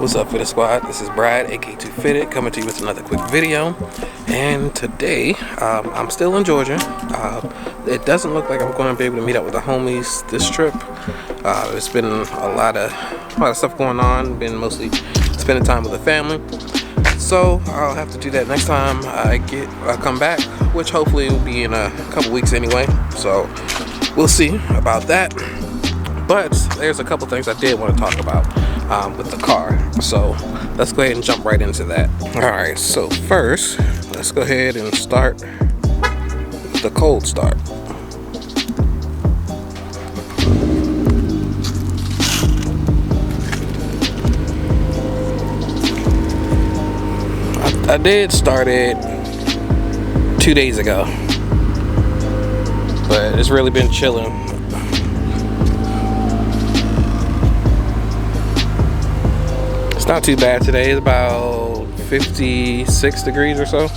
What's up, Fitted Squad? This is Brad, aka2 Fitted, coming to you with another quick video. And today, I'm still in Georgia. It doesn't look like I'm going to be able to meet up with the homies this trip. It's been a lot of stuff going on. Been mostly spending time with the family. So I'll have to do that next time I come back, which hopefully will be in a couple weeks anyway. So we'll see about that. But there's a couple things I did want to talk about with the car. So let's go ahead and jump right into that. Alright, so first, let's go ahead and start the cold start. I did start it 2 days ago, but it's really been chilling. It's not too bad today. It's about 56 degrees or so.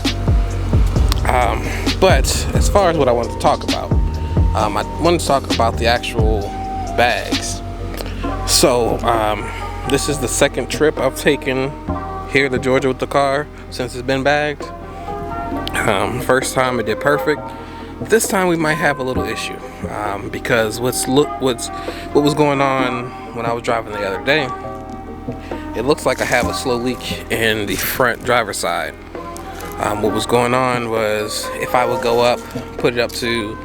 But as far as what I wanted to talk about, I wanted to talk about the actual bags. So this is the second trip I've taken here to Georgia with the car since it's been bagged. First time it did perfect. This time we might have a little issue because what was going on when I was driving the other day. It looks like I have a slow leak in the front driver's side. What was going on was if I would go up, put it up to,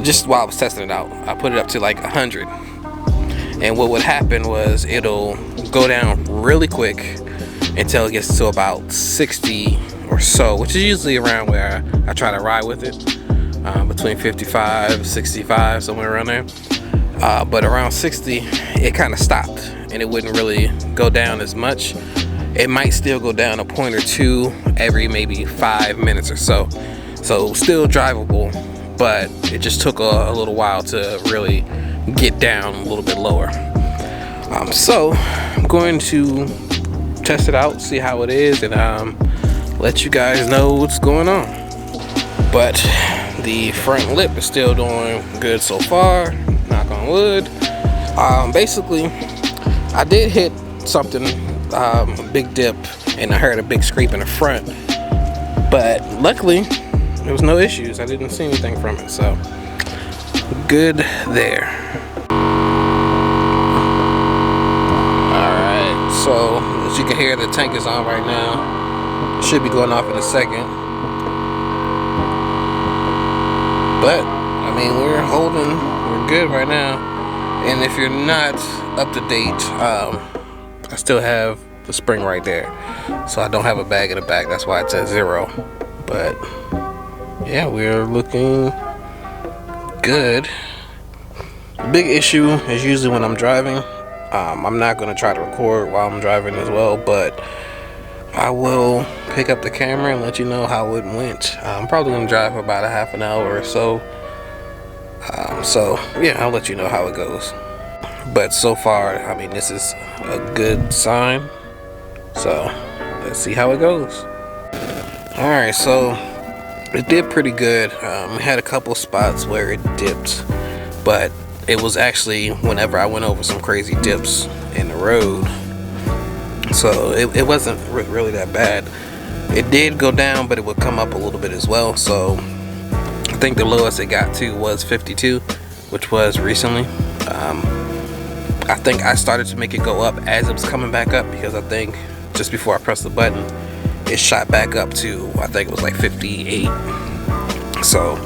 just while I was testing it out, I put it up to like 100. And what would happen was it'll go down really quick until it gets to about 60 or so, which is usually around where I try to ride with it, between 55, 65, somewhere around there. But around 60, it kind of stopped and it wouldn't really go down as much. It might still go down a point or two every maybe 5 minutes or so. So still drivable, but it just took a little while to really get down a little bit lower. So I'm going to test it out, see how it is, and let you guys know what's going on. But the front lip is still doing good so far, knock on wood. Basically, I did hit something, a big dip, and I heard a big scrape in the front, but luckily there was no issues. I didn't see anything from it, so good there. Alright, so as you can hear, the tank is on right now. It should be going off in a second, but I mean, we're good right now. And if you're not up to date, I still have the spring right there, so I don't have a bag in the back. That's why it says 0. But yeah, we're looking good. The big issue is usually when I'm driving. I'm not going to try to record while I'm driving as well, but I will pick up the camera and let you know how it went. I'm probably going to drive for about a half an hour or so. So yeah, I'll let you know how it goes. But so far, I mean, this is a good sign. So let's see how it goes. Alright, so it did pretty good. We had a couple spots where it dipped, but it was actually whenever I went over some crazy dips in the road. So it wasn't really that bad. It did go down, but it would come up a little bit as well. So I think the lowest it got to was 52, which was recently. I think I started to make it go up as it was coming back up, because I think just before I pressed the button, it shot back up to, I think it was like 58. So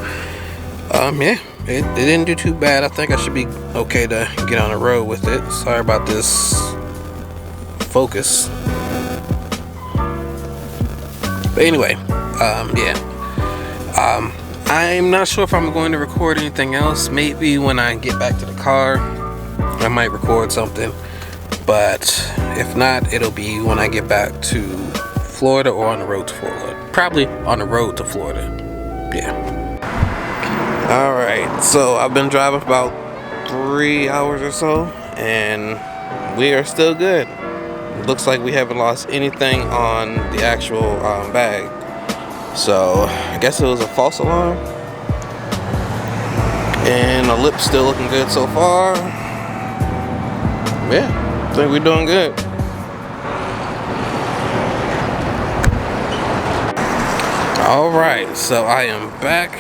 yeah, it didn't do too bad. I think I should be okay to get on the road with it. Sorry about this focus. But anyway, yeah. I'm not sure if I'm going to record anything else. Maybe when I get back to the car, I might record something. But if not, it'll be when I get back to Florida or on the road to Florida. Probably on the road to Florida. Yeah. Alright, so I've been driving for about 3 hours or so, and we are still good. It looks like we haven't lost anything on the actual bag. So I guess it was a false alarm. And the lip's still looking good so far. Yeah, I think we're doing good. Alright, so I am back.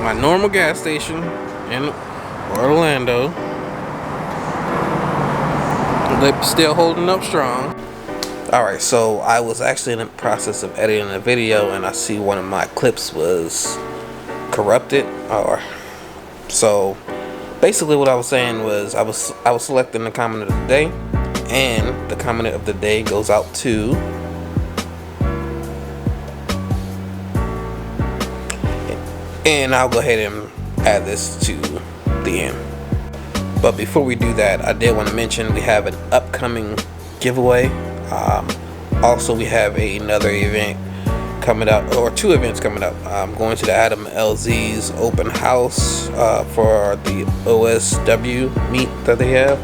My normal gas station in Orlando. Lip still holding up strong. Alright, so I was actually in the process of editing a video and I see one of my clips was corrupted. So basically what I was saying was I was selecting the comment of the day, and the comment of the day goes out to and I'll go ahead and add this to the end. But before we do that, I did want to mention we have an upcoming giveaway. Also, we have another event coming up, or two events coming up. I'm going to the Adam LZ's open house for the OSW meet that they have,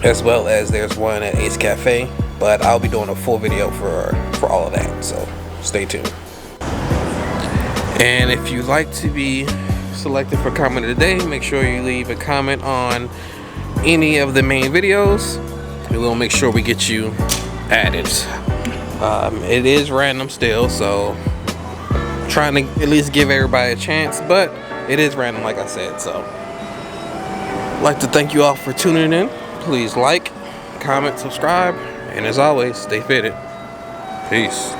as well as there's one at Ace Cafe. But I'll be doing a full video for all of that, so stay tuned. And if you'd like to be selected for comment of the day, make sure you leave a comment on any of the main videos, and we'll make sure we get you added. It is random still, so trying to at least give everybody a chance, but it is random, like I said. So I'd like to thank you all for tuning in. Please like, comment, subscribe, and as always, stay fitted. Peace.